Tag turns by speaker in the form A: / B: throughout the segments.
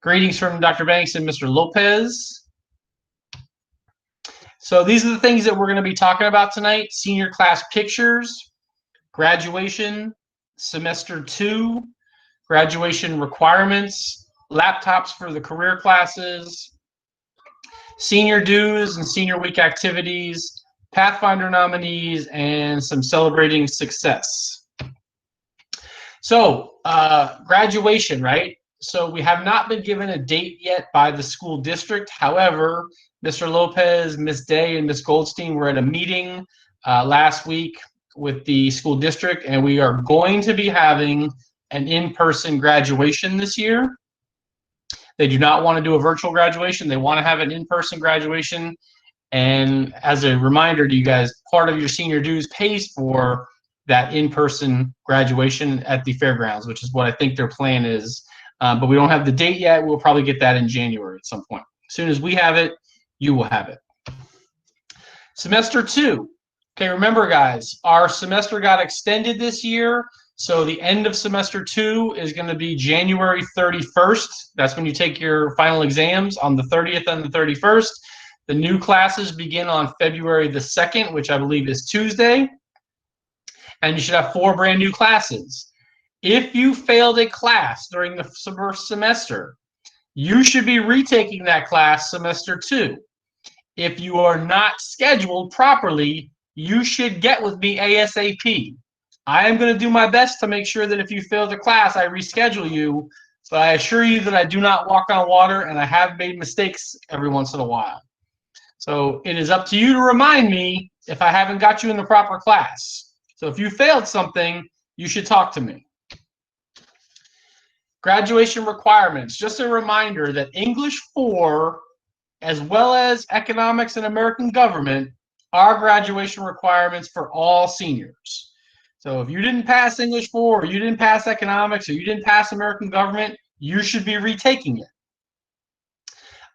A: Greetings from Dr. Banks and Mr. Lopez. So these are the things that we're going to be talking about tonight. Senior class pictures, graduation, semester 2, graduation requirements, laptops for the career classes, senior dues and senior week activities, Pathfinder nominees, and some celebrating success. So graduation, right? So we have not been given a date yet by the school district. However, Mr. Lopez, Ms. Day, and Ms. Goldstein were at a meeting last week with the school district, and we are going to be having an in-person graduation this year. They do not want to do a virtual graduation. They want to have an in-person graduation. And as a reminder to you guys, part of your senior dues pays for that in-person graduation at the fairgrounds, which is what I think their plan is. But we don't have the date yet. We'll probably get that in January at some point. As soon as we have it, you will have it. Semester 2. Okay, remember, guys, our semester got extended this year. So the end of semester 2 is going to be January 31st. That's when you take your final exams, on the 30th and the 31st. The new classes begin on February the 2nd, which I believe is Tuesday. And you should have 4 brand new classes. If you failed a class during the first semester, you should be retaking that class semester 2. If you are not scheduled properly, you should get with me ASAP. I am going to do my best to make sure that if you fail the class, I reschedule you. But I assure you that I do not walk on water, and I have made mistakes every once in a while. So it is up to you to remind me if I haven't got you in the proper class. So if you failed something, you should talk to me. Graduation requirements. Just a reminder that English 4, as well as Economics and American Government, are graduation requirements for all seniors. So if you didn't pass English 4, or you didn't pass Economics, or you didn't pass American Government, you should be retaking it.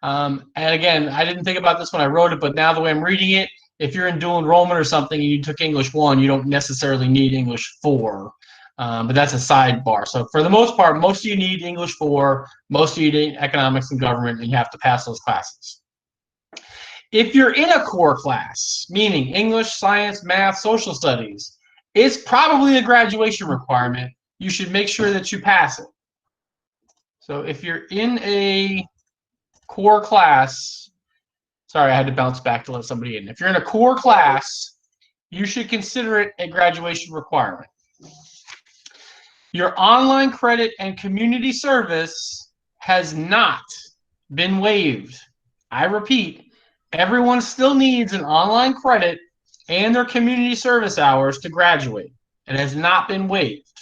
A: And again, I didn't think about this when I wrote it, but now the way I'm reading it, if you're in dual enrollment or something and you took English 1, you don't necessarily need English 4. But that's a sidebar. So for the most part, most of you need English 4, most of you need Economics and Government, and you have to pass those classes. If you're in a core class, meaning English, Science, Math, Social Studies, it's probably a graduation requirement. You should make sure that you pass it. So if you're in a core class, sorry, I had to bounce back to let somebody in. If you're in a core class, you should consider it a graduation requirement. Your online credit and community service has not been waived. I repeat, everyone still needs an online credit and their community service hours to graduate. It has not been waived.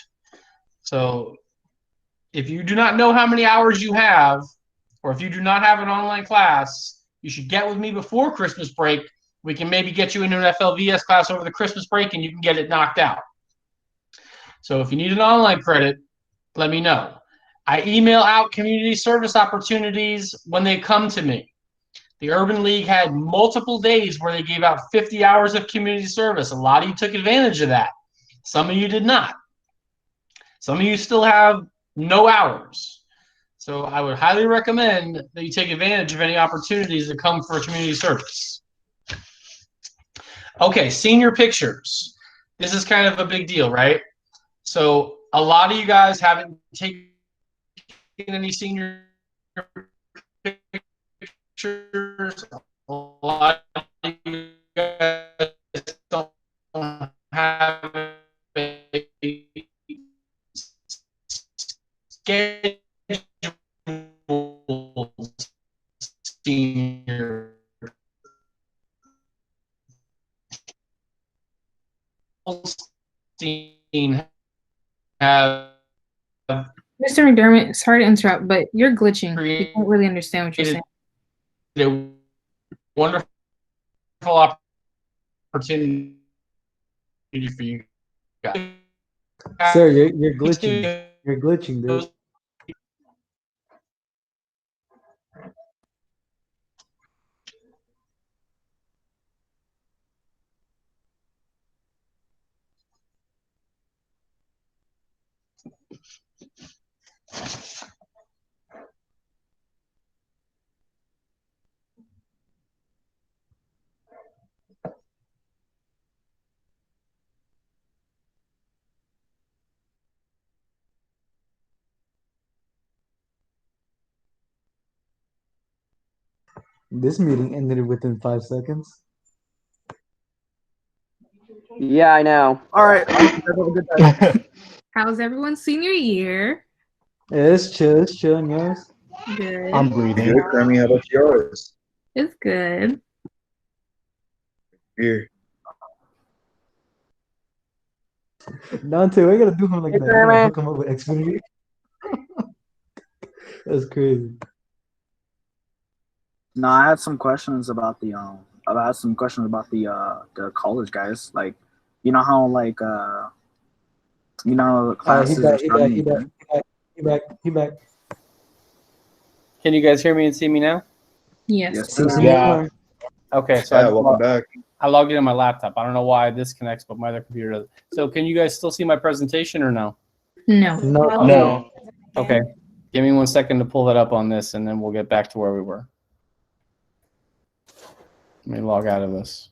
A: So if you do not know how many hours you have, or if you do not have an online class, you should get with me before Christmas break. We can maybe get you into an FLVS class over the Christmas break and you can get it knocked out. So if you need an online credit, let me know. I email out community service opportunities when they come to me. The Urban League had multiple days where they gave out 50 hours of community service. A lot of you took advantage of that. Some of you did not. Some of you still have no hours. So I would highly recommend that you take advantage of any opportunities that come for community service. Okay, senior pictures. This is kind of a big deal, right? So a lot of you guys haven't taken any senior pictures. A lot of you guys don't have a scheduled senior have
B: Mr. McDermott, sorry to interrupt, but you're glitching. We don't really understand what you're saying.
A: A wonderful opportunity for you guys.
C: Sir, you're glitching. You're glitching, dude. This meeting ended within 5 seconds.
D: Yeah, I know.
E: All right. Have a good day.
B: How's everyone's senior year?
C: Yeah, it's chill. It's chill. And yours?
B: Good.
F: I'm breathing.
E: Good, Grammy. How about yours?
B: It's good.
E: Here.
C: Dante, why you gotta do him like
D: Hey,
C: that? You gotta
D: Grandma.
C: hook him up with Xfinity. That's crazy.
E: No, I had some questions about the college guys. Like, you know how like you know classes
C: He
E: are
C: back. He back.
E: starting
C: He back.
E: again?
C: He back. He back.
D: Can you guys hear me and see me now?
B: Yes.
E: Yes,
C: See,
E: sir.
C: see
F: Yeah.
C: more.
D: Okay, so
E: Yeah, welcome back.
D: I logged in on my laptop. I don't know why this connects, but my other computer doesn't. So can you guys still see my presentation or no?
B: No.
C: No.
F: No.
D: Okay. Give me 1 second to pull that up on this, and then we'll get back to where we were. Let me log out of this.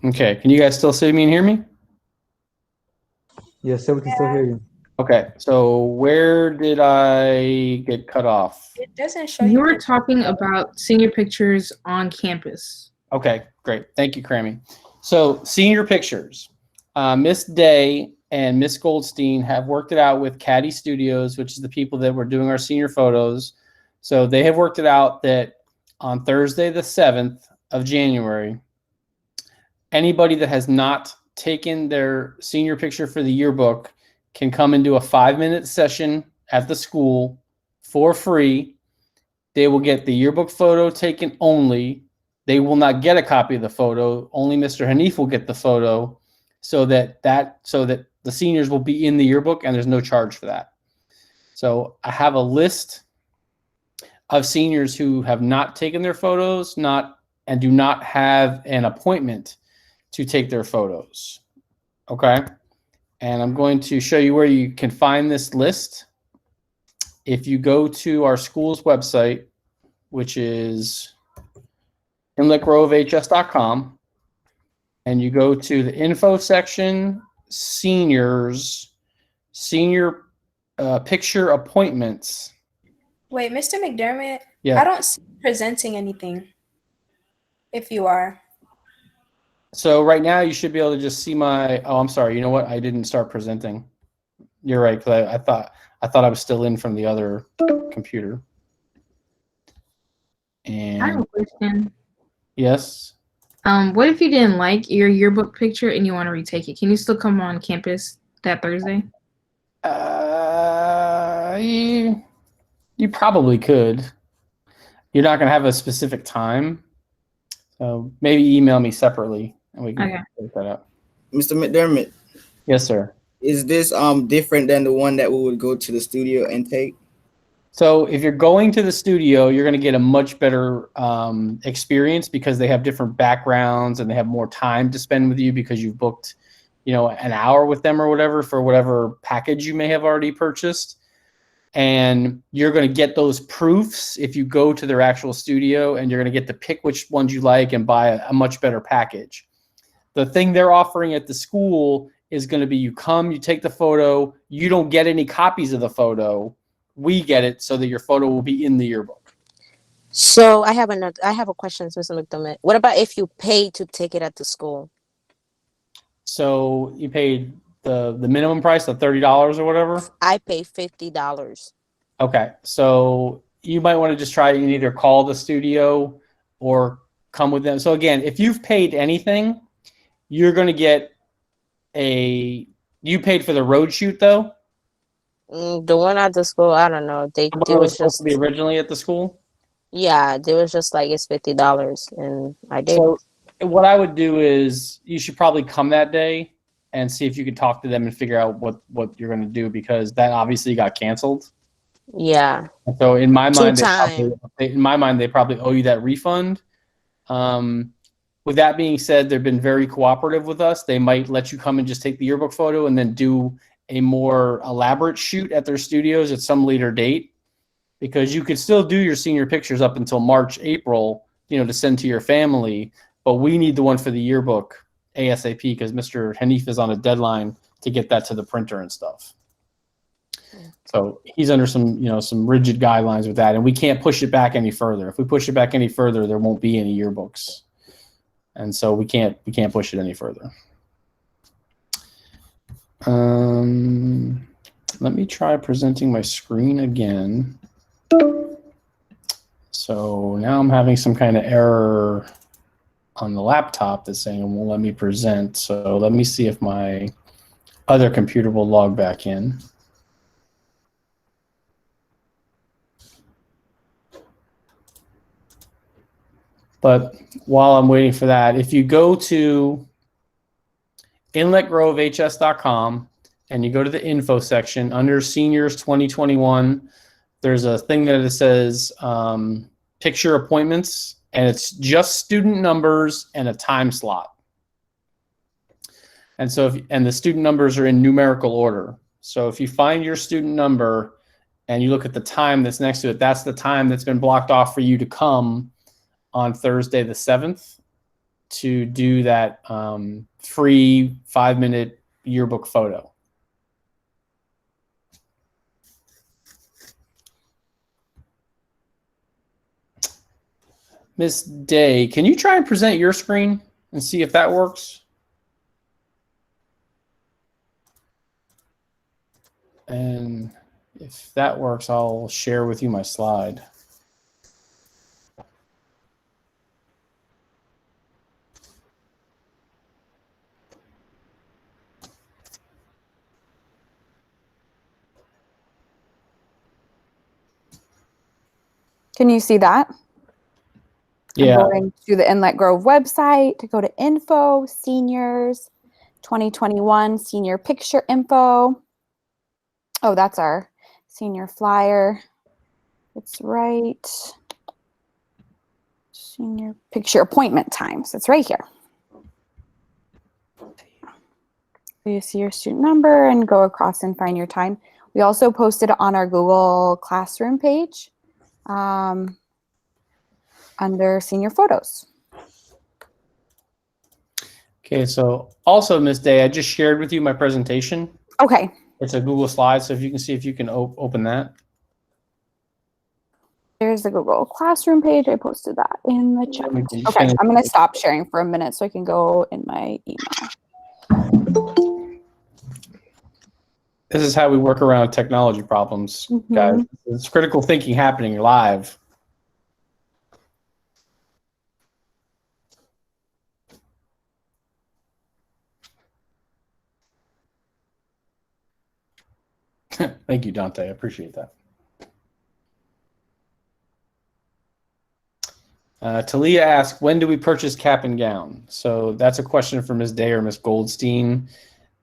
D: Okay, can you guys still see me and hear me?
C: Yes, sir. We can still hear you.
D: Okay, so where did I get cut off?
G: It doesn't show
B: You
G: you.
B: were talking about senior pictures on campus.
D: Okay, great. Thank you, Crammy. So senior pictures. Miss Day and Miss Goldstein have worked it out with Caddy Studios, which is the people that were doing our senior photos. So they have worked it out that on Thursday, the 7th of January, anybody that has not taken their senior picture for the yearbook can come and do a 5-minute session at the school for free. They will get the yearbook photo taken only. They will not get a copy of the photo. Only Mr. Hanif will get the photo, so that the seniors will be in the yearbook, and there's no charge for that. So I have a list of seniors who have not taken their photos, and do not have an appointment to take their photos. Okay. And I'm going to show you where you can find this list. If you go to our school's website, which is inletgrovehs.com, and you go to the info section, senior picture appointments.
G: Wait, Mr. McDermott,
D: Yeah.
G: I don't see you presenting anything. If you are.
D: So right now you should be able to just see my, oh, I'm sorry. You know what? I didn't start presenting. You're right. Cause I thought I was still in from the other computer.
B: I have
D: And
B: a question.
D: yes.
B: What if you didn't like your yearbook picture and you want to retake it? Can you still come on campus that Thursday?
D: You probably could. You're not going to have a specific time. So maybe email me separately and we can work that out.
H: Mr. McDermott,
D: Yes, sir.
H: is this different than the one that we would go to the studio and take?
D: So if you're going to the studio, you're going to get a much better experience because they have different backgrounds and they have more time to spend with you because you've booked, an hour with them or whatever for whatever package you may have already purchased. And you're going to get those proofs if you go to their actual studio, and you're going to get to pick which ones you like and buy a much better package. The thing they're offering at the school is going to be you come, you take the photo, you don't get any copies of the photo. We get it so that your photo will be in the yearbook.
I: So I have a question, Mr. McDermott. What about if you paid to take it at the school?
D: So you paid the minimum price of $30 or whatever?
I: I paid $50.
D: Okay. So you might want to just try and either call the studio or come with them. So again, if you've paid anything, you're going to get you paid for the road shoot though?
I: The one at the school, I don't know. They
D: Was
I: was
D: supposed
I: just
D: to be originally at the school?
I: Yeah, they was just like it's $50, and I did.
D: So what I would do is you should probably come that day and see if you could talk to them and figure out what you're going to do, because that obviously got canceled.
I: Yeah.
D: So in my mind, they probably owe you that refund. With that being said, they've been very cooperative with us. They might let you come and just take the yearbook photo and then do a more elaborate shoot at their studios at some later date, because you could still do your senior pictures up until March, April, to send to your family. But we need the one for the yearbook ASAP because Mr. Hanif is on a deadline to get that to the printer and stuff. So he's under some, some rigid guidelines with that, and we can't push it back any further. If we push it back any further, there won't be any yearbooks, and so we can't push it any further. Let me try presenting my screen again. So now I'm having some kind of error on the laptop that's saying it won't let me present. So let me see if my other computer will log back in. But while I'm waiting for that, if you go to inletgrovehs.com and you go to the info section under seniors 2021, there's a thing that it says picture appointments, and it's just student numbers and a time slot. And so, and the student numbers are in numerical order. So if you find your student number and you look at the time that's next to it, that's the time that's been blocked off for you to come on Thursday the 7th to do that free 5-minute yearbook photo. Miss Day, can you try and present your screen and see if that works? And if that works, I'll share with you my slide.
F: Can you see that?
D: Yeah.
F: I'm going to the Inlet Grove website to go to info, seniors, 2021 senior picture info. Oh, that's our senior flyer. It's right. Senior picture appointment times. It's right here. You see your student number and go across and find your time. We also posted it on our Google Classroom page. Under senior photos.
D: Okay, so also, Ms. Day, I just shared with you my presentation.
F: Okay.
D: It's a Google slide, so if you can see if you can open that.
F: There's the Google Classroom page. I posted that in the chat. Okay, I'm going to stop sharing for a minute so I can go in my email.
D: This is how we work around technology problems, guys. It's critical thinking happening live. Thank you, Dante. I appreciate that. Talia asked, when do we purchase cap and gown? So that's a question for Ms. Day or Ms. Goldstein.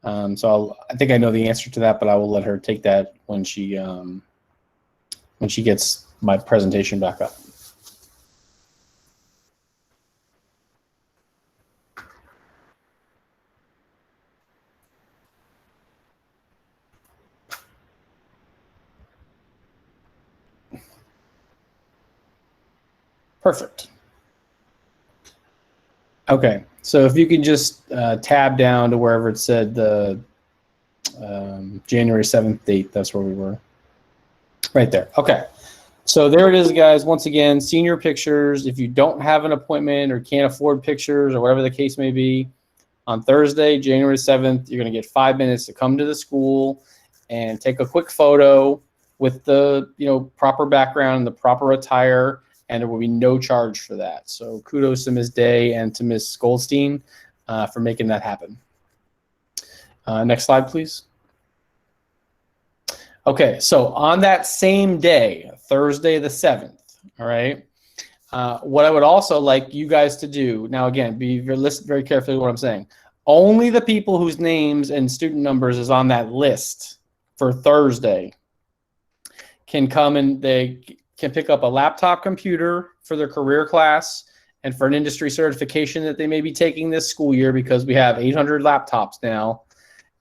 D: So I think I know the answer to that, but I will let her take that when she gets my presentation back up. Perfect. Okay, so if you can just tab down to wherever it said the January 7th date, that's where we were. Right there. Okay, so there it is, guys. Once again, senior pictures. If you don't have an appointment or can't afford pictures or whatever the case may be, on Thursday, January 7th, you're going to get 5 minutes to come to the school and take a quick photo with the proper background and the proper attire, and there will be no charge for that. So kudos to Ms. Day and to Ms. Goldstein for making that happen. Next slide, please. Okay, so on that same day, Thursday the 7th, all right, what I would also like you guys to do, now again, listen very carefully to what I'm saying. Only the people whose names and student numbers is on that list for Thursday can come, and they can pick up a laptop computer for their career class and for an industry certification that they may be taking this school year, because we have 800 laptops now.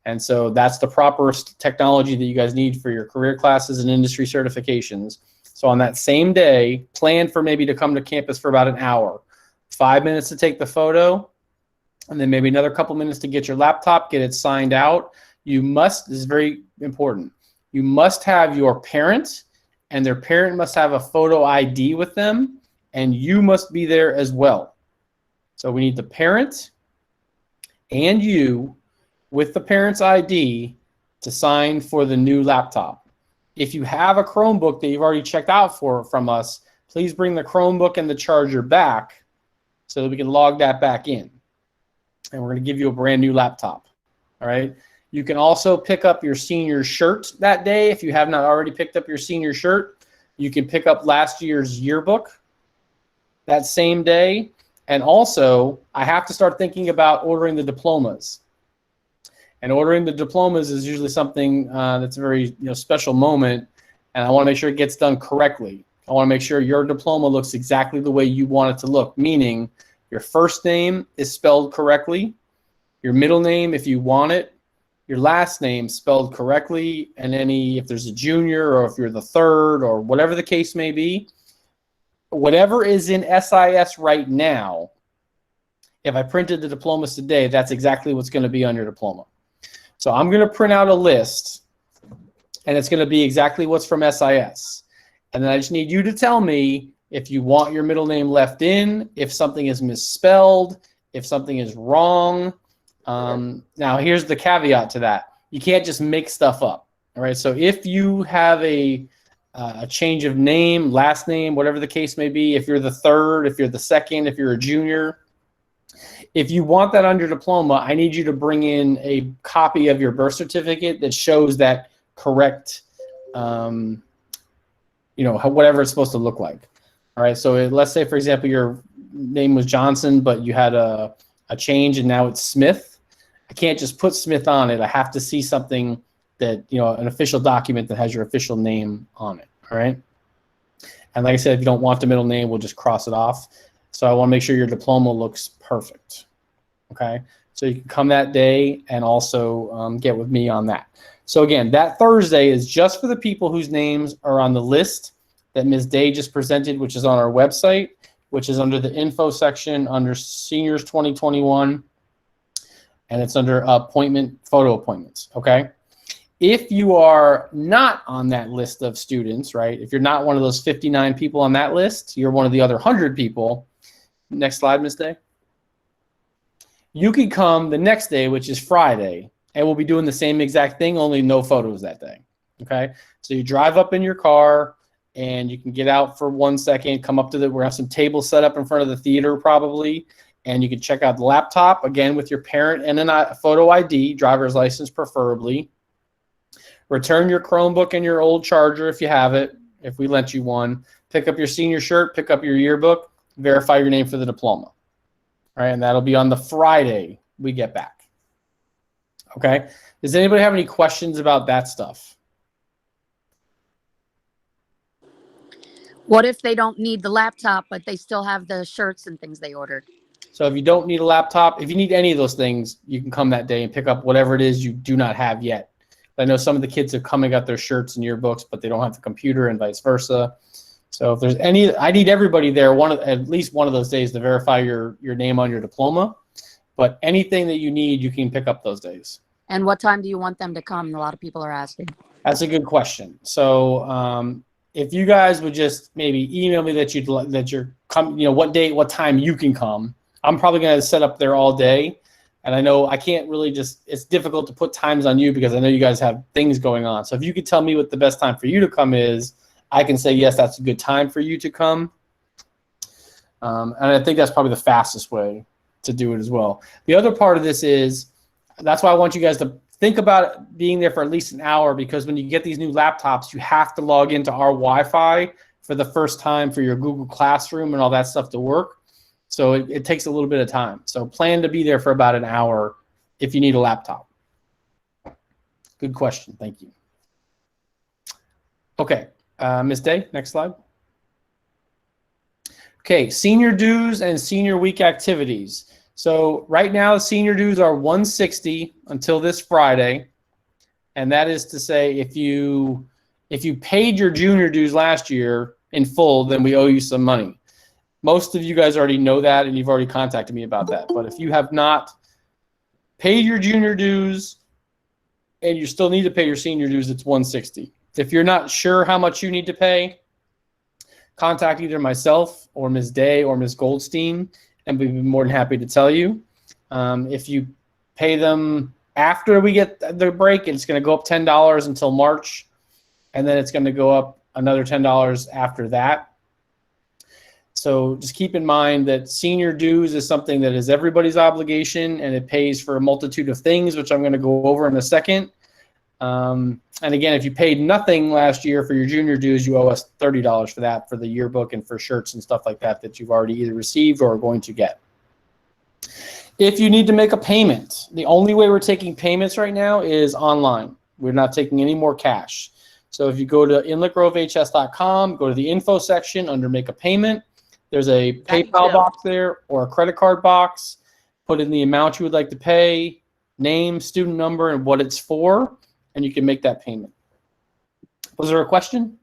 D: And so that's the proper technology that you guys need for your career classes and industry certifications. So on that same day, plan for maybe to come to campus for about an hour, 5 minutes to take the photo, and then maybe another couple minutes to get your laptop, get it signed out. you must, this is very important, you must have your parent, and their parent must have a photo ID with them, and you must be there as well. So we need the parent and you with the parent's ID to sign for the new laptop. If you have a Chromebook that you've already checked out from us, please bring the Chromebook and the charger back so that we can log that back in. And we're going to give you a brand new laptop. All right. You can also pick up your senior shirt that day. If you have not already picked up your senior shirt, you can pick up last year's yearbook that same day. And also, I have to start thinking about ordering the diplomas. And ordering the diplomas is usually something that's a very special moment, and I want to make sure it gets done correctly. I want to make sure your diploma looks exactly the way you want it to look, meaning your first name is spelled correctly, your middle name, if you want it, your last name spelled correctly, and if there's a junior or if you're the third or whatever the case may be, whatever is in SIS right now, if I printed the diplomas today, that's exactly what's going to be on your diploma. So I'm going to print out a list, and it's going to be exactly what's from SIS. And then I just need you to tell me if you want your middle name left in, if something is misspelled, if something is wrong. Now, here's the caveat to that. You can't just make stuff up. All right. So if you have a change of name, last name, whatever the case may be, if you're the third, if you're the second, if you're a junior, if you want that on your diploma, I need you to bring in a copy of your birth certificate that shows that correct, whatever it's supposed to look like. All right. So let's say, for example, your name was Johnson, but you had a change and now it's Smith. I can't just put Smith on it. I have to see something that, an official document that has your official name on it. All right. And like I said, if you don't want the middle name, we'll just cross it off. So I want to make sure your diploma looks perfect. Okay. So you can come that day and also get with me on that. So again, that Thursday is just for the people whose names are on the list that Ms. Day just presented, which is on our website, which is under the info section under Seniors 2021. And it's under photo appointments. Okay. If you are not on that list of students, right? If you're not one of those 59 people on that list, you're one of the other 100 people. Next slide, Ms. Day. You can come the next day, which is Friday, and we'll be doing the same exact thing, only no photos that day. Okay. So you drive up in your car and you can get out for 1 second, come up to we're gonna have some tables set up in front of the theater probably, and you can check out the laptop again with your parent and a photo ID, driver's license preferably. Return your Chromebook and your old charger if you have it, if we lent you one. Pick up your senior shirt, pick up your yearbook, verify your name for the diploma. All right, and that'll be on the Friday we get back. Okay, does anybody have any questions about that stuff?
J: What if they don't need the laptop, but they still have the shirts and things they ordered?
D: So if you don't need a laptop, if you need any of those things, you can come that day and pick up whatever it is you do not have yet. I know some of the kids have come and got their shirts and yearbooks, but they don't have the computer and vice versa. So if there's any, I need everybody there at least one of those days to verify your name on your diploma. But anything that you need, you can pick up those days.
J: And what time do you want them to come? A lot of people are asking.
D: That's a good question. So if you guys would just maybe email me that you're come, what date, what time you can come. I'm probably going to set up there all day. And I know I can't really it's difficult to put times on you because I know you guys have things going on. So if you could tell me what the best time for you to come is, I can say, yes, that's a good time for you to come. And I think that's probably the fastest way to do it as well. The other part of this is, that's why I want you guys to think about being there for at least an hour, because when you get these new laptops, you have to log into our Wi-Fi for the first time for your Google Classroom and all that stuff to work. So it takes a little bit of time. So plan to be there for about an hour if you need a laptop. Good question. Thank you. Okay. Ms. Day, next slide. Okay, senior dues and senior week activities. So right now, senior dues are $160 until this Friday. And that is to say, if you paid your junior dues last year in full, then we owe you some money. Most of you guys already know that, and you've already contacted me about that. But if you have not paid your junior dues and you still need to pay your senior dues, it's $160. If you're not sure how much you need to pay, contact either myself or Ms. Day or Ms. Goldstein, and we'd be more than happy to tell you. If you pay them after we get the break, it's going to go up $10 until March, and then it's going to go up another $10 after that. So just keep in mind that senior dues is something that is everybody's obligation, and it pays for a multitude of things, which I'm going to go over in a second. And again, if you paid nothing last year for your junior dues, you owe us $30 for that, for the yearbook and for shirts and stuff like that that you've already either received or are going to get. If you need to make a payment, the only way we're taking payments right now is online. We're not taking any more cash. So if you go to inletgrovehs.com, go to the info section under make a payment, there's a PayPal box there or a credit card box. Put in the amount you would like to pay, name, student number, and what it's for, and you can make that payment. Was there a question?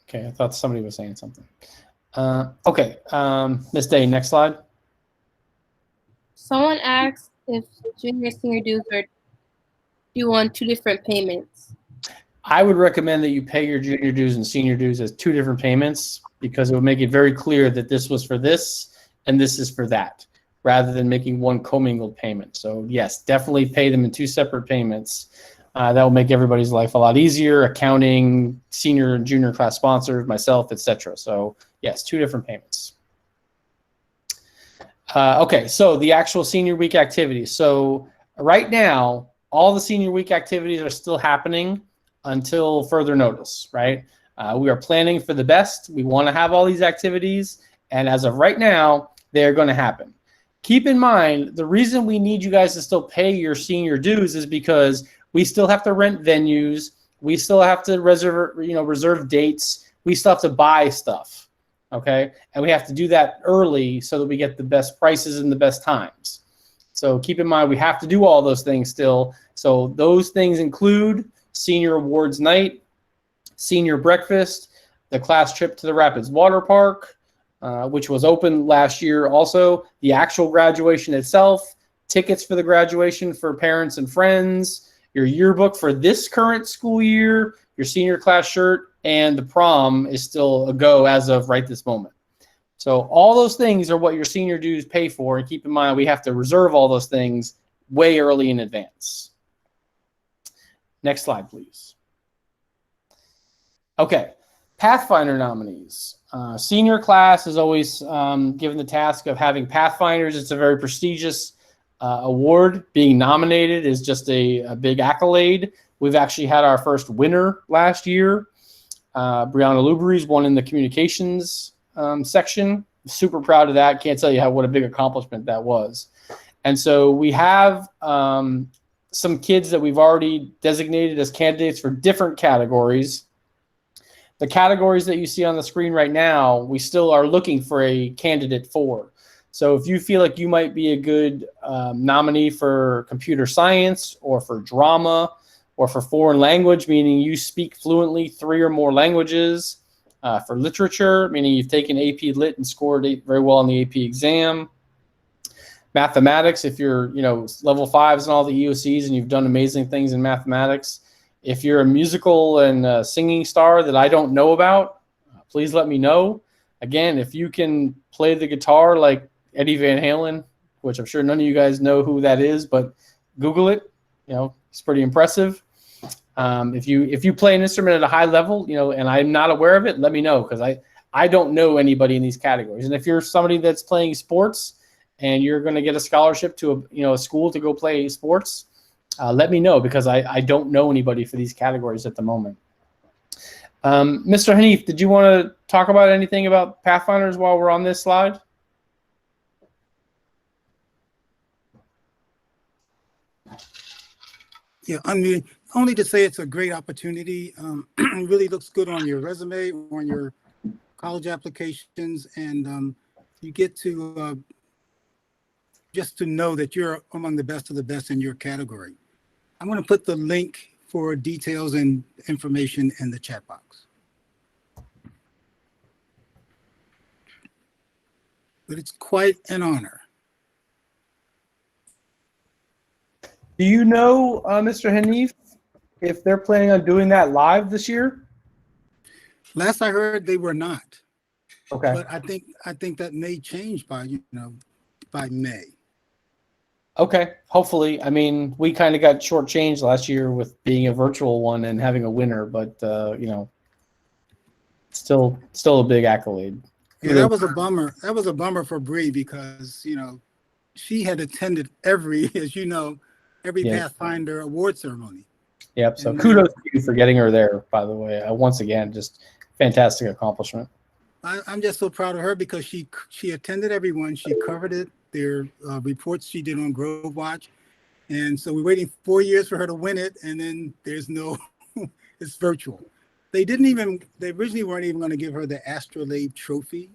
D: Okay, I thought somebody was saying something. Okay, Ms. Day, next slide.
K: Someone asked if junior senior dues are due on 2 different payments.
D: I would recommend that you pay your junior dues and senior dues as 2 different payments, because it would make it very clear that this was for this and this is for that, rather than making one commingled payment. So yes, definitely pay them in 2 separate payments. That will make everybody's life a lot easier, accounting, senior and junior class sponsors, myself, etc. So yes, 2 different payments. Okay, so the actual senior week activities. So right now, all the senior week activities are still happening until further notice, right? We are planning for the best. We want to have all these activities, and as of right now, they're going to happen. Keep in mind, the reason we need you guys to still pay your senior dues is because we still have to rent venues. We still have to reserve dates. We still have to buy stuff, okay? And we have to do that early so that we get the best prices and the best times. So keep in mind, we have to do all those things still. So those things include senior awards night, senior breakfast, the class trip to the Rapids Water Park, which was open last year also, the actual graduation itself, tickets for the graduation for parents and friends, your yearbook for this current school year, your senior class shirt, and the prom is still a go as of right this moment. So all those things are what your senior dues pay for, and keep in mind we have to reserve all those things way early in advance. Next slide, please. Okay, Pathfinder nominees. Senior class is always given the task of having Pathfinders. It's a very prestigious award. Being nominated is just a big accolade. We've actually had our first winner last year. Brianna Lubery's won in the communications section. Super proud of that. Can't tell you what a big accomplishment that was. And so we have some kids that we've already designated as candidates for different categories. The categories that you see on the screen right now, we still are looking for a candidate for. So if you feel like you might be a good nominee for computer science or for drama or for foreign language, meaning you speak fluently 3 or more languages, for literature, meaning you've taken AP Lit and scored very well on the AP exam, mathematics, if you're level 5s and all the EOCs and you've done amazing things in mathematics. If you're a musical and singing star that I don't know about, please let me know. Again, if you can play the guitar like Eddie Van Halen, which I'm sure none of you guys know who that is, but Google it. It's pretty impressive. If you play an instrument at a high level, and I'm not aware of it, let me know, because I don't know anybody in these categories. And if you're somebody that's playing sports and you're going to get a scholarship to a school to go play sports, let me know, because I don't know anybody for these categories at the moment. Mr. Hanif, did you want to talk about anything about Pathfinders while we're on this slide?
L: Yeah, I mean, only to say it's a great opportunity. It really looks good on your resume, on your college applications, and you get to just to know that you're among the best of the best in your category. I'm going to put the link for details and information in the chat box. But it's quite an honor.
D: Do you know, Mr. Hanif, if they're planning on doing that live this year?
L: Last I heard, they were not.
D: Okay.
L: But I think that may change by by May.
D: Okay. Hopefully. I mean, we kind of got shortchanged last year with being a virtual one and having a winner, but still a big accolade.
L: Yeah, that was a bummer. That was a bummer for Bree because she had attended every Pathfinder award ceremony.
D: Yep. So kudos to you for getting her there, by the way. Once again, just fantastic accomplishment.
L: I'm just so proud of her because she attended everyone. She covered it. Their reports she did on Grove Watch. And so we're waiting 4 years for her to win it. And then there's it's virtual. They originally weren't even going to give her the Astrolabe trophy,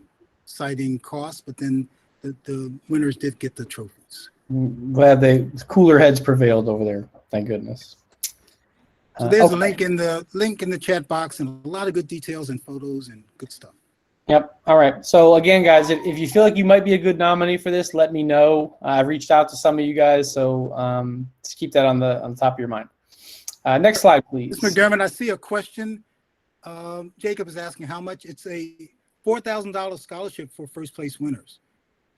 L: citing cost, but then the winners did get the trophies.
D: Glad cooler heads prevailed over there. Thank goodness.
L: So there's a link in the chat box and a lot of good details and photos and good stuff.
D: Yep. All right. So again, guys, if you feel like you might be a good nominee for this, let me know. I've reached out to some of you guys, so just keep that on the top of your mind. Next slide, please.
L: Mr. McDermott, I see a question. Jacob is asking how much. It's a $4,000 scholarship for first place winners.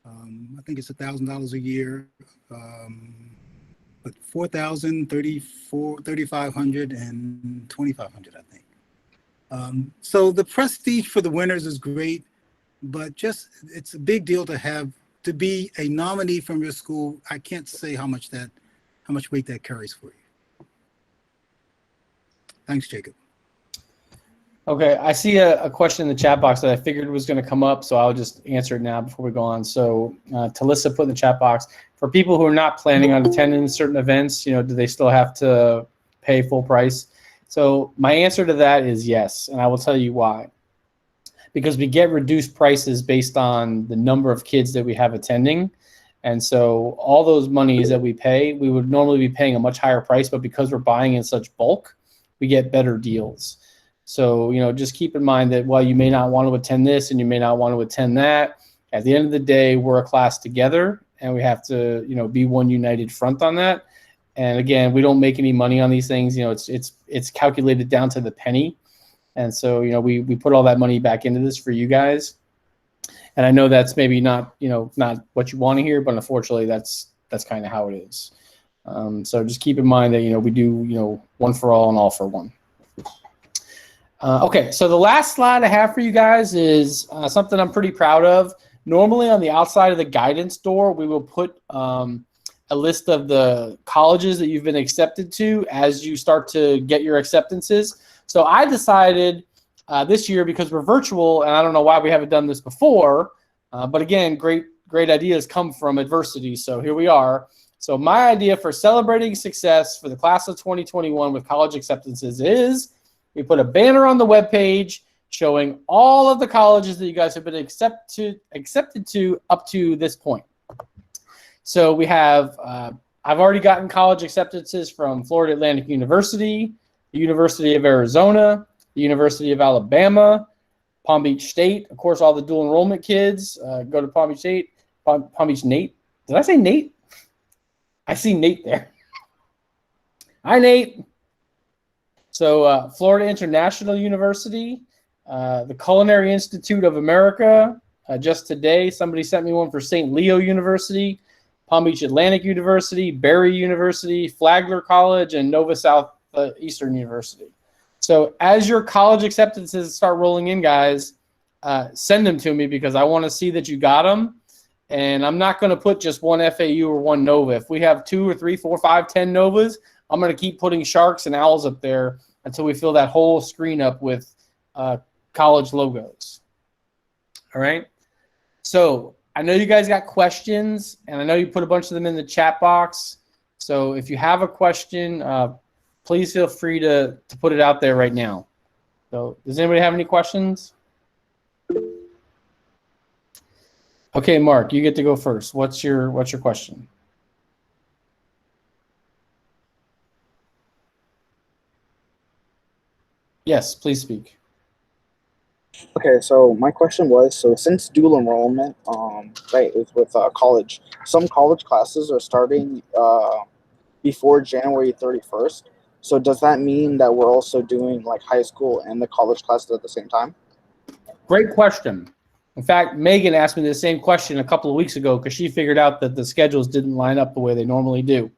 L: I think it's $1,000 a year, but $4,000, $3,500, and $2,500, I think. So the prestige for the winners is great, but it's a big deal to be a nominee from your school. I can't say how much weight that carries for you. Thanks, Jacob.
D: Okay, I see a question in the chat box that I figured was going to come up, so I'll just answer it now before we go on. So Talissa put in the chat box, for people who are not planning on attending certain events, do they still have to pay full price? So my answer to that is yes, and I will tell you why. Because we get reduced prices based on the number of kids that we have attending. And so all those monies that we pay, we would normally be paying a much higher price, but because we're buying in such bulk, we get better deals. So, just keep in mind that while you may not want to attend this and you may not want to attend that, at the end of the day, we're a class together and we have to, be one united front on that. And again, we don't make any money on these things. It's calculated down to the penny. And so, we put all that money back into this for you guys. And I know that's maybe not what you want to hear, but unfortunately that's kind of how it is. So just keep in mind that, we do, one for all and all for one. Okay, so the last slide I have for you guys is something I'm pretty proud of. Normally on the outside of the guidance door, we will put a list of the colleges that you've been accepted to as you start to get your acceptances. So I decided this year, because we're virtual, and I don't know why we haven't done this before, but again, great ideas come from adversity. So here we are. So my idea for celebrating success for the class of 2021 with college acceptances is we put a banner on the webpage showing all of the colleges that you guys have been accepted to up to this point. So we have, I've already gotten college acceptances from Florida Atlantic University, the University of Arizona, the University of Alabama, Palm Beach State. Of course, all the dual enrollment kids go to Palm Beach State. Palm Beach Nate. Did I say Nate? I see Nate there. Hi, Nate. So Florida International University, the Culinary Institute of America. Just today, somebody sent me one for St. Leo University, Palm Beach Atlantic University, Barry University, Flagler College, and Nova Southeastern University. So as your college acceptances start rolling in, guys, send them to me because I want to see that you got them. And I'm not going to put just one FAU or one Nova. If we have 2 or 3, 4, 5, 10 Novas, I'm going to keep putting sharks and owls up there until we fill that whole screen up with college logos. All right. So I know you guys got questions, and I know you put a bunch of them in the chat box. So if you have a question, please feel free to put it out there right now. So does anybody have any questions? Okay, Mark, you get to go first. What's your question? Yes, please speak.
H: Okay, so my question was, so since dual enrollment, right, is with college, some college classes are starting, before January 31st. So does that mean that we're also doing like high school and the college classes at the same time?
D: Great question. In fact, Megan asked me the same question a couple of weeks ago because she figured out that the schedules didn't line up the way they normally do.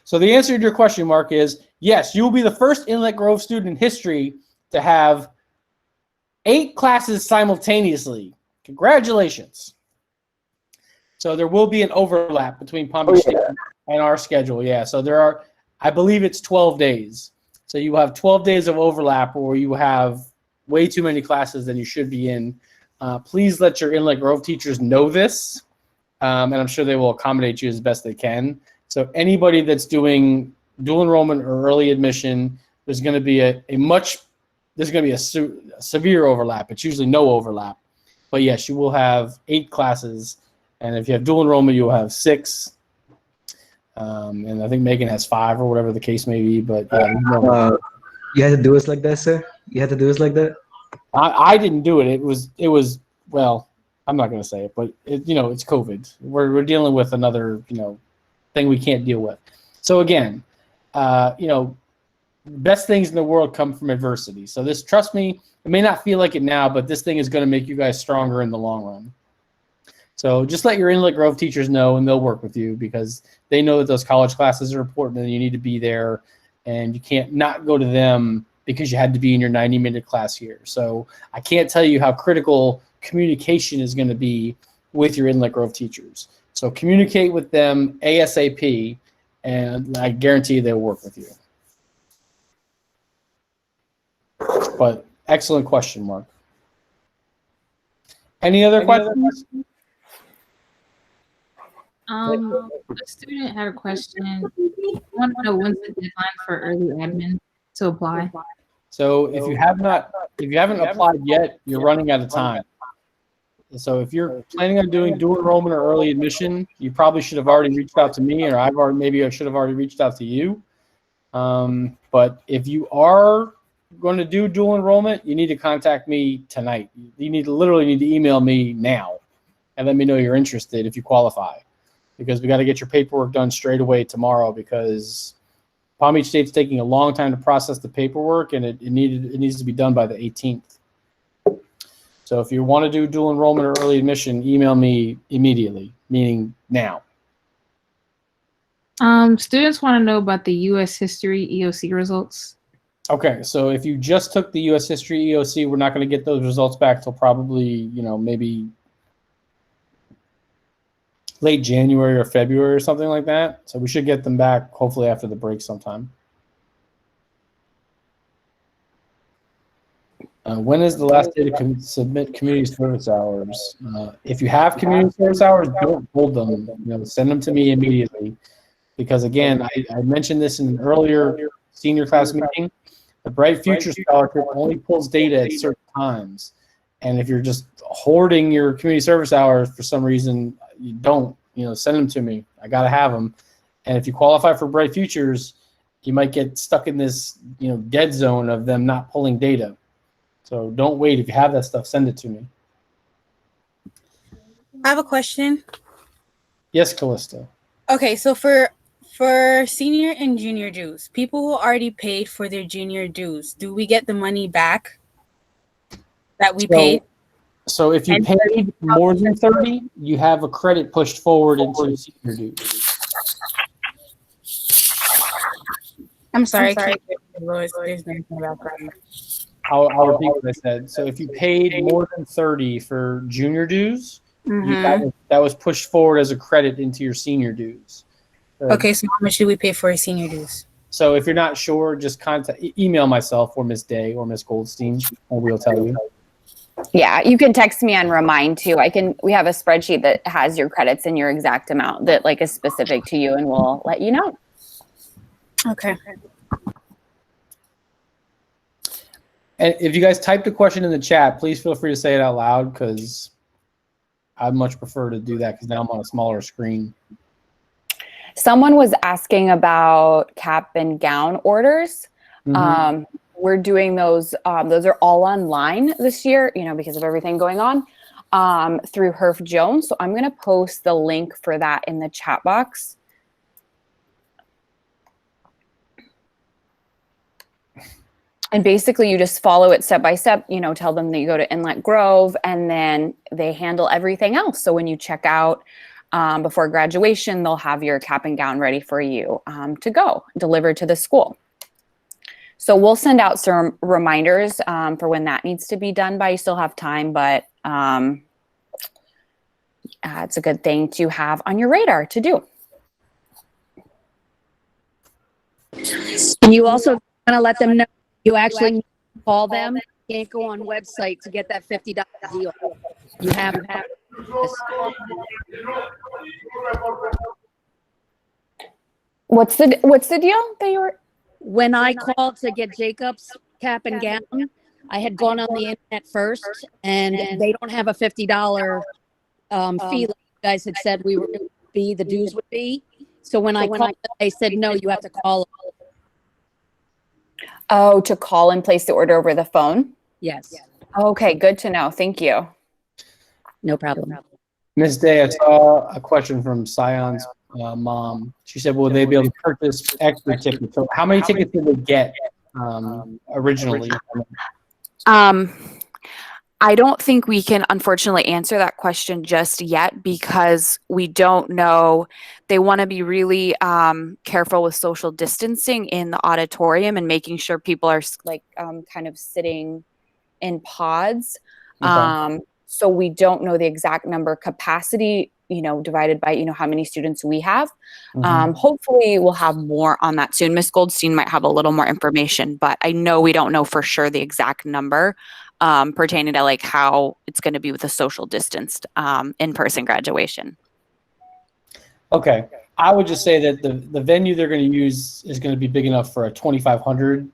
D: So the answer to your question, Mark, is yes, you will be the first Inlet Grove student in history to have 8 classes simultaneously. Congratulations. So there will be an overlap between Palm Beach State and our schedule. Yeah, so there are, I believe it's 12 days. So you have 12 days of overlap where you have way too many classes than you should be in. Please let your Inlet Grove teachers know this, and I'm sure they will accommodate you as best they can. So anybody that's doing dual enrollment or early admission, there's going to be a severe overlap. It's usually no overlap. But yes, you will have 8 classes, and if you have dual enrollment, you'll have 6. And I think Megan has 5 or whatever the case may be. But
C: you had to do us like that, sir? You had to do us like that?
D: I didn't do it. It was well, I'm not going to say it, but it's COVID. We're dealing with another thing we can't deal with. So again, best things in the world come from adversity. So this, trust me, it may not feel like it now, but this thing is going to make you guys stronger in the long run. So just let your Inlet Grove teachers know, and they'll work with you because they know that those college classes are important and you need to be there, and you can't not go to them because you had to be in your 90-minute class here. So I can't tell you how critical communication is going to be with your Inlet Grove teachers. So communicate with them ASAP, and I guarantee they'll work with you. But excellent question, Mark. Any other questions?
B: A student had a question. I want to know when's the deadline for early admin to apply.
D: So if you haven't applied yet, you're running out of time. So if you're planning on doing dual enrollment or early admission, you probably should have already reached out to me, or I should have already reached out to you. But if you are going to do dual enrollment, you need to contact me tonight. You literally need to email me now and let me know you're interested if you qualify, because we got to get your paperwork done straight away tomorrow, because Palm Beach State's taking a long time to process the paperwork, and it needs to be done by the 18th. So if you want to do dual enrollment or early admission, email me immediately, meaning now.
B: Students want to know about the U.S. History EOC results.
D: Okay, so if you just took the U.S. History EOC, we're not going to get those results back till probably, maybe late January or February or something like that. So we should get them back hopefully after the break sometime. When is the last day to submit community service hours? If you have community service hours, don't hold them. Send them to me immediately. Because again, I mentioned this in an earlier senior class meeting. The Bright Future Scholarship only pulls data at certain times. And if you're just hoarding your community service hours for some reason, you don't, send them to me. I got to have them. And if you qualify for Bright Futures, you might get stuck in this, dead zone of them not pulling data. So don't wait. If you have that stuff, send it to me.
K: I have a question.
D: Yes, Callista.
K: Okay, so for senior and junior dues, people who already paid for their junior dues, do we get the money back that we paid?
D: So if you paid more than 30, you have a credit pushed forward into senior dues.
K: I'm sorry.
D: I'll repeat what I said. So if you paid more than 30 for junior dues, that was pushed forward as a credit into your senior dues.
K: Okay, so how much do we pay for senior dues?
D: So if you're not sure, just email myself or Miss Day or Miss Goldstein, and we'll tell you.
F: Yeah, you can text me on Remind too. We have a spreadsheet that has your credits and your exact amount that is specific to you, and we'll let you know.
K: Okay.
D: And if you guys typed a question in the chat, please feel free to say it out loud, because I'd much prefer to do that because now I'm on a smaller screen.
F: Someone was asking about cap and gown orders. We're doing those. Those are all online this year, because of everything going on through Herf Jones. So I'm going to post the link for that in the chat box. And basically you just follow it step by step, you know, tell them that you go to Inlet Grove, and then they handle everything else. So when you check out before graduation, they'll have your cap and gown ready for you to go, delivered to the school. So we'll send out some reminders for when that needs to be done by. You still have time, but it's a good thing to have on your radar to do.
J: And you also want to let them know you actually need to call them. You can't go on website to get that $50 deal. You have to have this.
F: What's the deal that you were?
J: When I called to get Jacob's cap and gown, I had gone on the internet first, and they don't have a $50 fee like you guys had said we were going to be, the dues would be. So when I called them, they said, no, you have to call.
F: Oh, to call and place the order over the phone?
J: Yes.
F: Okay, good to know. Thank you.
J: No problem.
D: Ms. Day, I saw a question from Scion's mom. She said, will they be able to purchase extra tickets? So how many tickets did they get originally?
F: I don't think we can unfortunately answer that question just yet because we don't know. They want to be really careful with social distancing in the auditorium and making sure people are like kind of sitting in pods.
D: Okay.
F: So we don't know the exact number capacity, you know, divided by, you know, how many students we have. Hopefully we'll have more on that soon. Ms. Goldstein might have a little more information, but I know we don't know for sure the exact number pertaining to like how it's going to be with a social distanced in-person graduation.
D: Okay. I would just say that the venue they're going to use is going to be big enough for a 2,500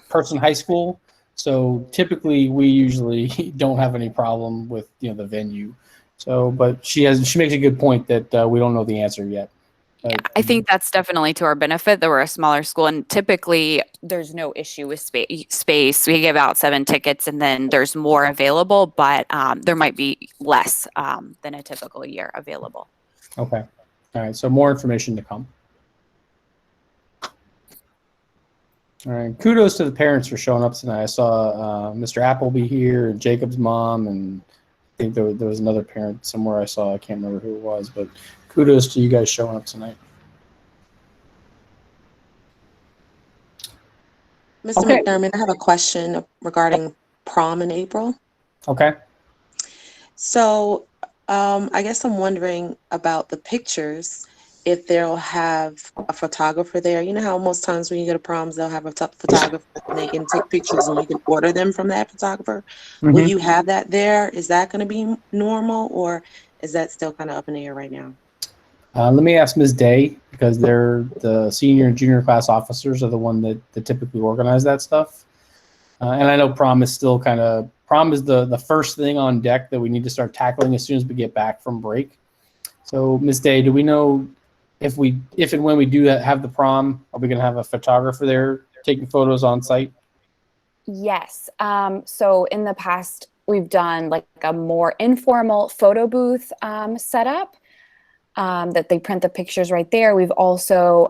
D: person high school. So typically we usually don't have any problem with, you know, the venue. So, but she makes a good point that we don't know the answer yet.
F: Yeah, I think that's definitely to our benefit that we're a smaller school, and typically there's no issue with space. We give out 7 tickets and then there's more available, but there might be less than a typical year available.
D: Okay. All right. So more information to come. All right. Kudos to the parents for showing up tonight. I saw Mr. Appleby here and Jacob's mom, and I think there was another parent somewhere I saw. I can't remember who it was, but kudos to you guys showing up tonight.
M: Mr. McDermott, I have a question regarding prom in April.
D: Okay.
M: So I guess I'm wondering about the pictures, if they'll have a photographer there. You know how most times when you go to proms, they'll have a photographer and they can take pictures and you can order them from that photographer. Will you have that there? Is that going to be normal, or is that still kind of up in the air right now?
D: Let me ask Ms. Day, because they're the senior and junior class officers are the one that typically organize that stuff. And I know prom is still prom is the first thing on deck that we need to start tackling as soon as we get back from break. So Ms. Day, do we know if and when we do have the prom, are we going to have a photographer there taking photos on site?
F: Yes. So in the past, we've done like a more informal photo booth setup that they print the pictures right there. We've also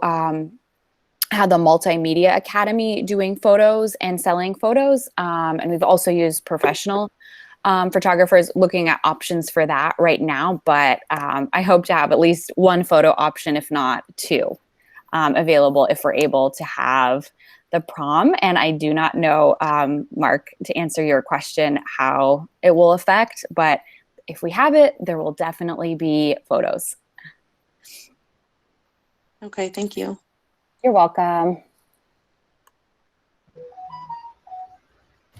F: had the Multimedia Academy doing photos and selling photos. And we've also used professional photographers looking at options for that right now. But I hope to have at least 1 photo option, if not 2, available if we're able to have the prom. And I do not know, Mark, to answer your question, how it will affect. But if we have it, there will definitely be photos.
M: Okay, thank you.
F: You're welcome.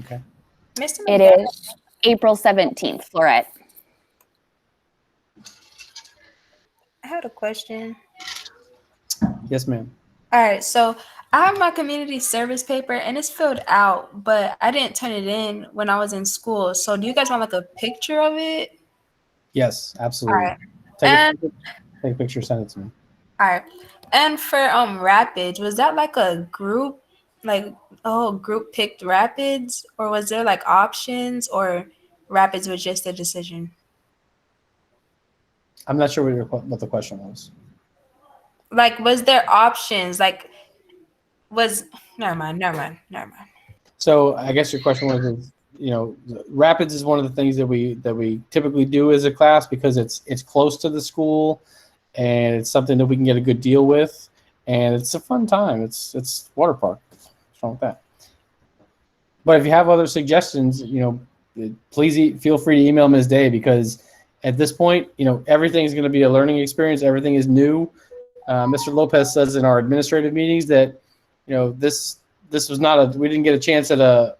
D: Okay.
F: It is April 17th, Florette.
G: I had a question.
D: Yes, ma'am.
G: All right, so I have my community service paper and it's filled out, but I didn't turn it in when I was in school. So do you guys want like a picture of it?
D: Yes, absolutely.
G: All right.
D: Take a picture, send it to me.
G: All right. And for Rapids, was that like a group, like a whole group picked Rapids, or was there like options, or Rapids was just a decision?
D: I'm not sure what the question was.
G: Like, was there options? Like, never mind.
D: So I guess your question was, you know, Rapids is one of the things that we typically do as a class because it's close to the school, and it's something that we can get a good deal with, and it's a fun time. It's water park. What's wrong with that? But if you have other suggestions, you know, please feel free to email Ms. Day, because at this point, you know, everything is going to be a learning experience. Everything is new. Mr. Lopez says in our administrative meetings that, you know, this was not we didn't get a chance at a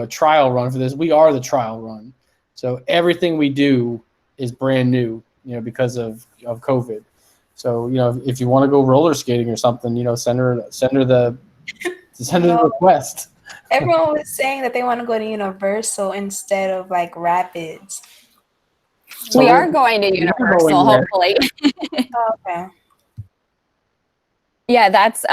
D: trial run for this. We are the trial run. So everything we do is brand new, you know, because of COVID. So, you know, if you want to go roller skating or something, you know, send her the request.
G: Everyone was saying that they want to go to Universal instead of like Rapids.
F: We are going to Universal, hopefully.
G: Okay.
F: Yeah, that's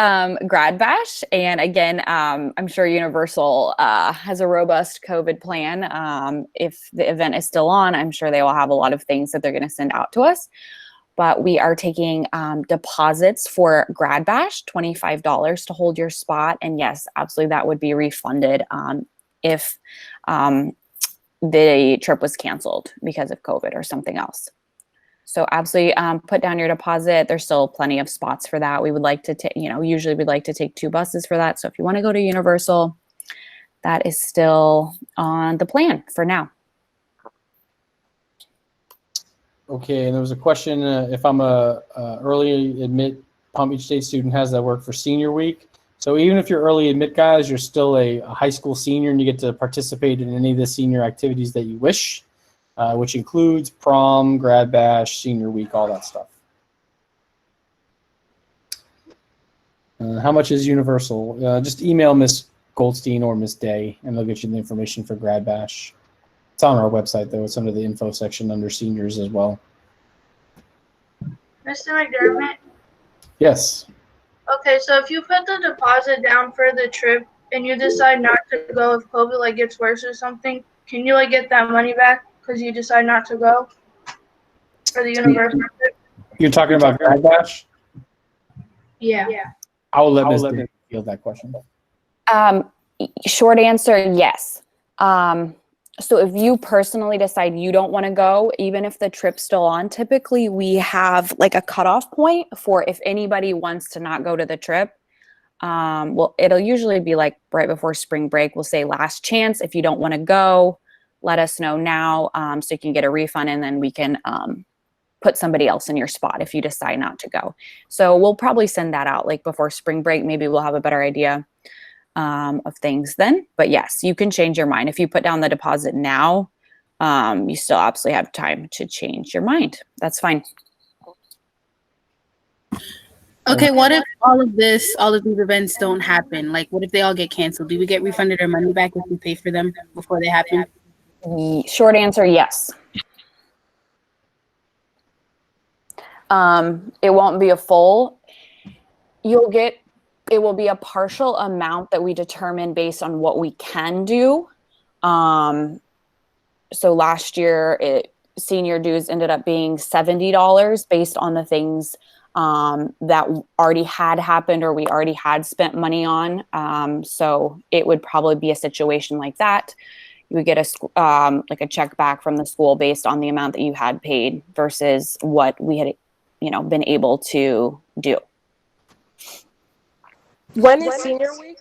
F: Grad Bash. And again, I'm sure Universal has a robust COVID plan. If the event is still on, I'm sure they will have a lot of things that they're going to send out to us. But we are taking deposits for Grad Bash, $25 to hold your spot. And yes, absolutely, that would be refunded if the trip was canceled because of COVID or something else. So absolutely put down your deposit. There's still plenty of spots for that. We would like to take, you know, usually we'd like to take 2 buses for that. So if you want to go to Universal, that is still on the plan for now.
D: Okay, and there was a question if I'm a early admit Palm Beach State student, has that work for senior week? So even if you're early admit guys, you're still a high school senior, and you get to participate in any of the senior activities that you wish, which includes prom, grad bash, senior week, all that stuff. How much is Universal? Just email Miss Goldstein or Miss Day, and they'll get you the information for grad bash. It's on our website, though. It's under the info section under seniors as well.
N: Mr. McDermott?
D: Yes.
N: Okay, so if you put the deposit down for the trip and you decide not to go if COVID like gets worse or something, can you like get that money back because you decide not to go for the Universal trip?
D: You're talking about grad bash?
N: Yeah.
D: I will let Ms. Day field that question.
F: Short answer, yes. So if you personally decide you don't want to go, even if the trip's still on, typically we have like a cutoff point for if anybody wants to not go to the trip. Well, it'll usually be like right before spring break. We'll say last chance. If you don't want to go, let us know now so you can get a refund, and then we can put somebody else in your spot if you decide not to go. So we'll probably send that out like before spring break. Maybe we'll have a better idea of things then. But yes, you can change your mind. If you put down the deposit now, you still absolutely have time to change your mind. That's fine.
K: Okay, what if all of these events don't happen? Like, what if they all get canceled? Do we get refunded our money back if we pay for them before they happen?
F: Short answer, yes. It won't be a full. It will be a partial amount that we determine based on what we can do. So last year, senior dues ended up being $70 based on the things that already had happened or we already had spent money on. So it would probably be a situation like that. You would get like a check back from the school based on the amount that you had paid versus what we had, been able to do.
I: When is senior week?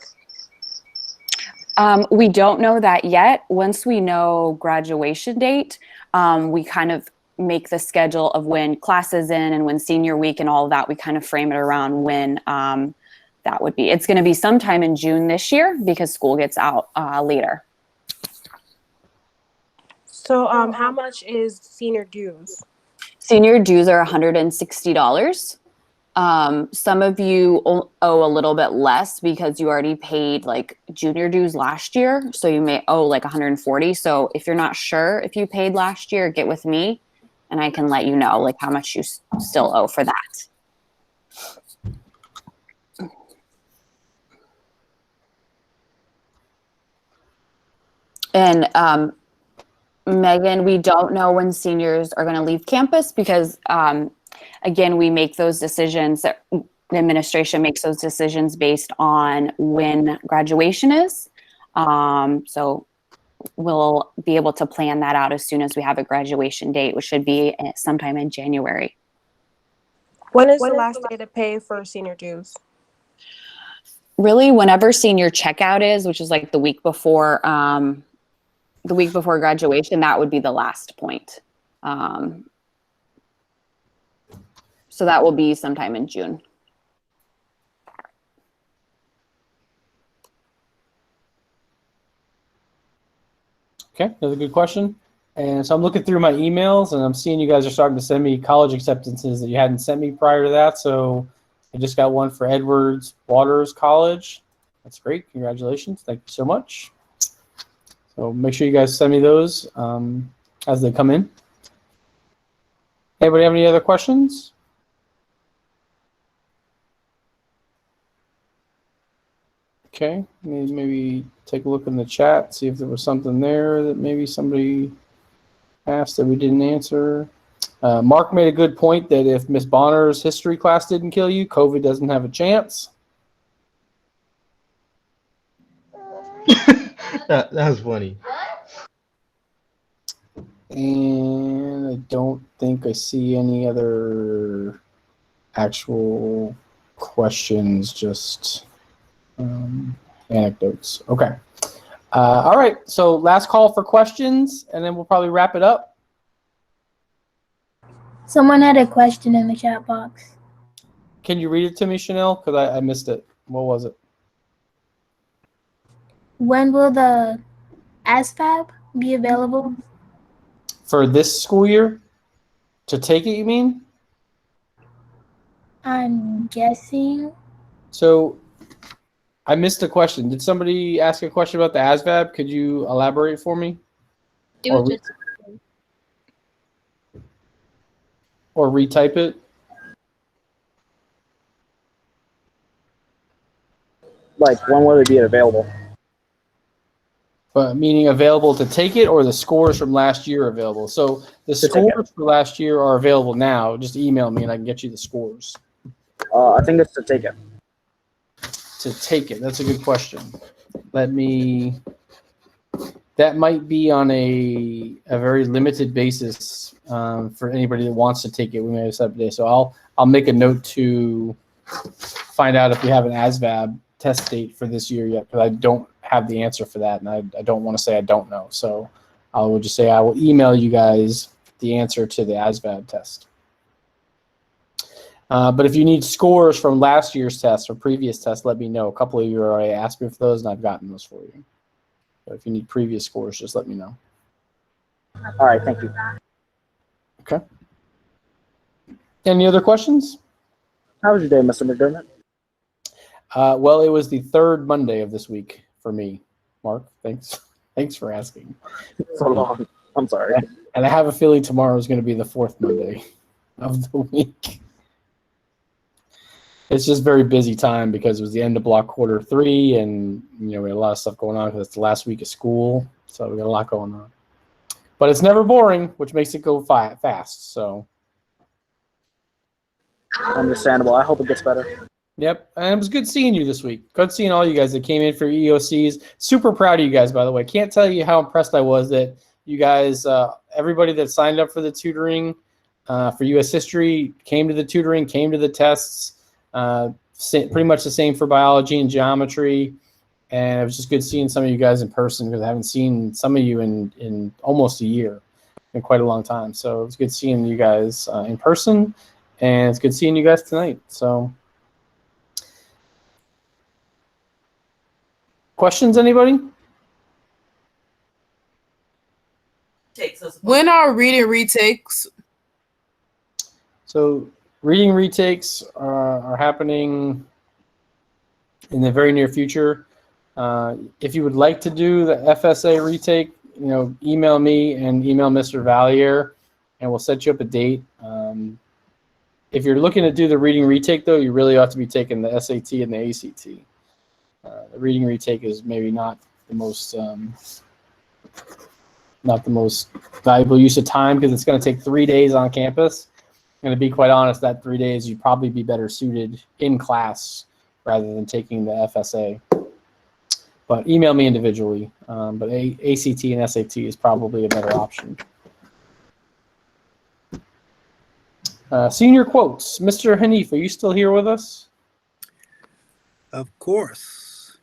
F: We don't know that yet. Once we know graduation date, we kind of make the schedule of when classes in and when senior week and all of that. We kind of frame it around when that would be. It's going to be sometime in June this year because school gets out later.
I: So how much is senior dues?
F: Senior dues are $160. Some of you owe a little bit less because you already paid like junior dues last year. So you may owe like $140. So if you're not sure if you paid last year, get with me and I can let you know like how much you still owe for that. And Megan, we don't know when seniors are going to leave campus because again, we make those decisions, the administration makes those decisions based on when graduation is. So we'll be able to plan that out as soon as we have a graduation date, which should be sometime in January.
O: When is the last day to pay for senior dues?
F: Really, whenever senior checkout is, which is like the week before graduation, that would be the last point. So that will be sometime in June.
D: Okay, that's a good question. And so I'm looking through my emails and I'm seeing you guys are starting to send me college acceptances that you hadn't sent me prior to that. So I just got one for Edwards Waters College. That's great. Congratulations. Thank you so much. So make sure you guys send me those as they come in. Anybody have any other questions? Okay, maybe take a look in the chat, see if there was something there that maybe somebody asked that we didn't answer. Mark made a good point that if Miss Bonner's history class didn't kill you, COVID doesn't have a chance.
P: That was funny.
D: And I don't think I see any other actual questions, just anecdotes. Okay. All right. So last call for questions, and then we'll probably wrap it up.
Q: Someone had a question in the chat box.
D: Can you read it to me, Chanel? Because I missed it. What was it?
Q: When will the ASVAB be available?
D: For this school year? To take it, you mean?
Q: I'm guessing.
D: So I missed a question. Did somebody ask a question about the ASVAB? Could you elaborate for me? Or retype it?
H: Like, when will it be available?
D: Meaning available to take it, or the scores from last year are available? So the scores for last year are available now. Just email me and I can get you the scores.
H: I think it's to take it.
D: To take it. That's a good question. That might be on a very limited basis for anybody that wants to take it. We may have set up today. So I'll make a note to find out if we have an ASVAB test date for this year yet, because I don't have the answer for that, and I don't want to say I don't know. So I will just say I will email you guys the answer to the ASVAB test. But if you need scores from last year's test or previous tests, let me know. A couple of you already asked me for those, and I've gotten those for you. So if you need previous scores, just let me know.
H: All right, thank you.
D: Okay. Any other questions?
H: How was your day, Mr. McDermott?
D: Well, it was the third Monday of this week for me, Mark. Thanks for asking.
H: So long. I'm sorry.
D: And I have a feeling tomorrow is going to be the fourth Monday of the week. It's just very busy time because it was the end of block quarter 3, and we had a lot of stuff going on because it's the last week of school, so we got a lot going on. But it's never boring, which makes it go fast. So
H: understandable. I hope it gets better.
D: Yep, and it was good seeing you this week. Good seeing all you guys that came in for EOCs. Super proud of you guys, by the way. Can't tell you how impressed I was that you guys, everybody that signed up for the tutoring for U.S. History came to the tutoring, came to the tests. Pretty much the same for biology and geometry. And it was just good seeing some of you guys in person, because I haven't seen some of you in almost a year, in quite a long time. So it was good seeing you guys in person, and it's good seeing you guys tonight. So questions, anybody?
R: When are reading retakes?
D: So reading retakes are happening in the very near future. If you would like to do the FSA retake, email me and email Mr. Valier, and we'll set you up a date. If you're looking to do the reading retake, though, you really ought to be taking the SAT and the ACT. The reading retake is maybe not the most valuable use of time, because it's going to take 3 days on campus. And to be quite honest, that 3 days you'd probably be better suited in class rather than taking the FSA. But email me individually. But ACT and SAT is probably a better option. Senior quotes. Mr. Hanif, are you still here with us?
L: Of course.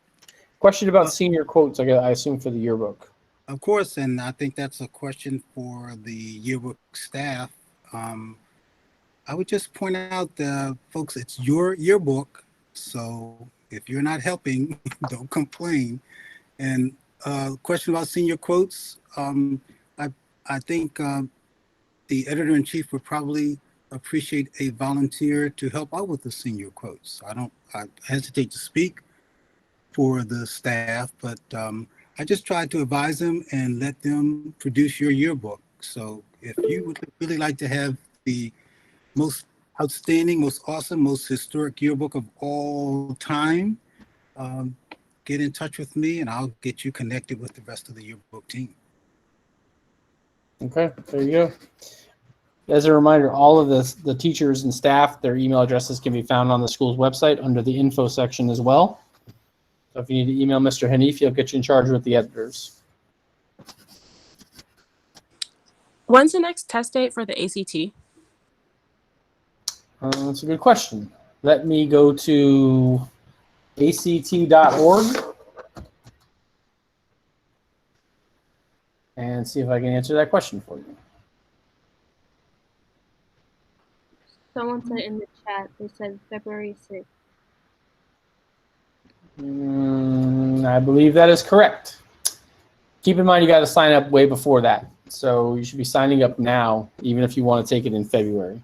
D: Question about senior quotes, I assume, for the yearbook.
L: Of course, and I think that's a question for the yearbook staff. I would just point out, folks, it's your yearbook, so if you're not helping, don't complain. And question about senior quotes, I think the editor-in-chief would probably appreciate a volunteer to help out with the senior quotes. I hesitate to speak for the staff, but I just tried to advise them and let them produce your yearbook. So if you would really like to have the most outstanding, most awesome, most historic yearbook of all time, get in touch with me and I'll get you connected with the rest of the yearbook team.
D: Okay, there you go. As a reminder, all of the teachers and staff, their email addresses can be found on the school's website under the info section as well. So if you need to email Mr. Hanif, he'll get you in charge with the editors.
O: When's the next test date for the ACT?
D: That's a good question. Let me go to act.org and see if I can answer that question for you.
Q: Someone said in the chat, they said February 6th.
D: I believe that is correct. Keep in mind, you got to sign up way before that. So you should be signing up now, even if you want to take it in February.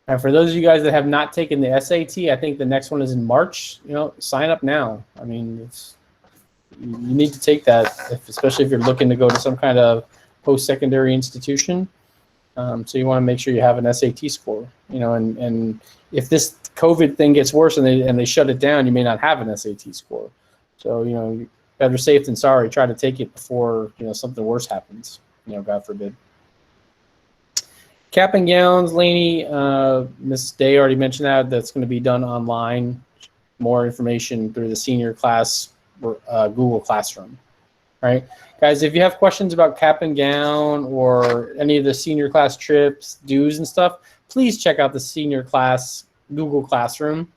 D: And for those of you guys that have not taken the SAT, I think the next one is in March. Sign up now. I mean, you need to take that, especially if you're looking to go to some kind of post-secondary institution. So you want to make sure you have an SAT score. And if this COVID thing gets worse and they shut it down, you may not have an SAT score. So better safe than sorry. Try to take it before something worse happens. God forbid. Cap and gowns, Lainey, Ms. Day already mentioned that's going to be done online. More information through the senior class Google Classroom. All right, guys, if you have questions about cap and gown or any of the senior class trips, dues and stuff, please check out the senior class Google Classroom.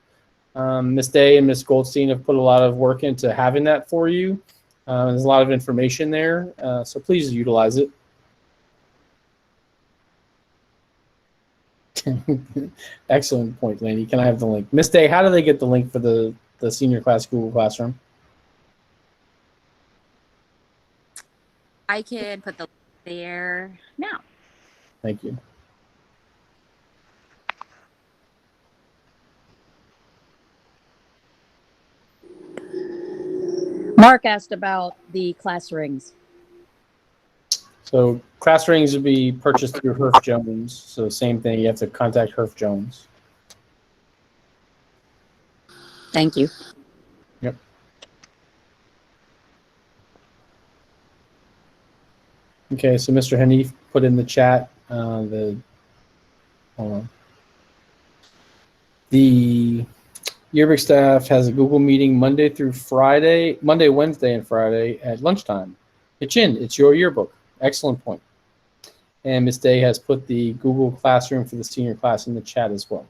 D: Ms. Day and Ms. Goldstein have put a lot of work into having that for you. There's a lot of information there, so please utilize it. Excellent point, Laney. Can I have the link? Miss Day, how do they get the link for the senior class Google Classroom?
P: I can put the link there now.
D: Thank you.
J: Mark asked about the class rings.
D: So class rings would be purchased through Herf Jones. So same thing, you have to contact Herf Jones.
J: Thank you.
D: Yep. Okay, so Mr. Hanif put in the chat the yearbook staff has a Google meeting Monday, Wednesday, and Friday at lunchtime. Pitch in, it's your yearbook. Excellent point. And Ms. Day has put the Google Classroom for the senior class in the chat as well.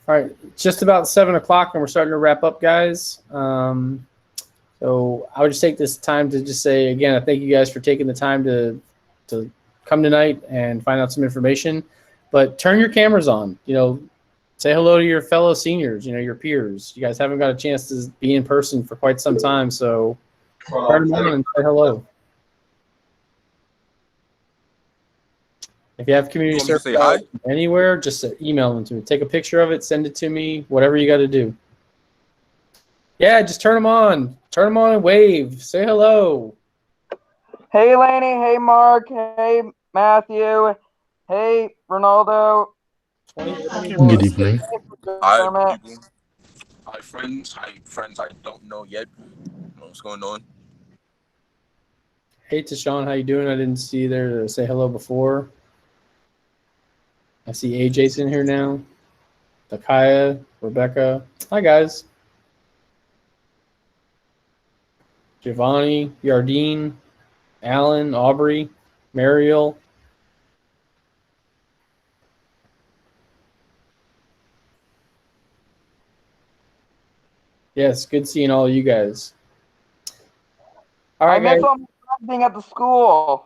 D: All right, it's just about 7 o'clock and we're starting to wrap up, guys. So I would just take this time to just say, again, I thank you guys for taking the time to come tonight and find out some information. But turn your cameras on, say hello to your fellow seniors, your peers. You guys haven't got a chance to be in person for quite some time, so turn them on and say hello. If you have community service anywhere, just email them to me. Take a picture of it, send it to me, whatever you got to do. Yeah, just turn them on. Turn them on and wave. Say hello.
S: Hey, Laney. Hey, Mark. Hey, Matthew. Hey, Ronaldo.
T: Good evening.
S: Hi,
T: people. Hi, friends. Hi, friends I don't know yet. What's going on?
D: Hey, Tashawn, how you doing? I didn't see you there to say hello before. I see AJ's in here now. Takaya, Rebecca. Hi, guys. Giovanni, Yardine, Alan, Aubrey, Mariel. Yes, good seeing all you guys. All right,
S: I miss
D: guys.
S: all my friends being at the school.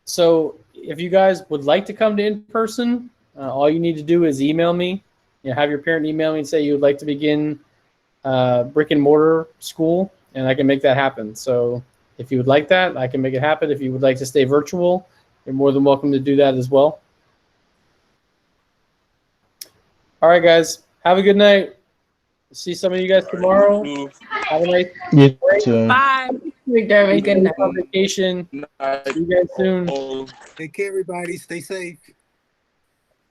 D: So if you guys would like to come to in person, all you need to do is email me. You know, have your parent email me and say you would like to begin brick and mortar school, and I can make that happen. So if you would like that, I can make it happen. If you would like to stay virtual, you're more than welcome to do that as well. All right, guys. Have a good night. See some of you guys tomorrow. Have a nice
C: You
D: break.
C: too.
P: Bye.
B: McDermott, good night.
D: On vacation. See you guys soon.
L: Take care, everybody. Stay safe.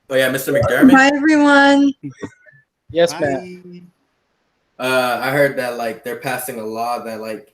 U: Oh yeah, Mr. McDermott.
V: Bye, everyone.
D: Yes,
L: Bye.
D: Matt.
U: I heard that like they're passing a law that like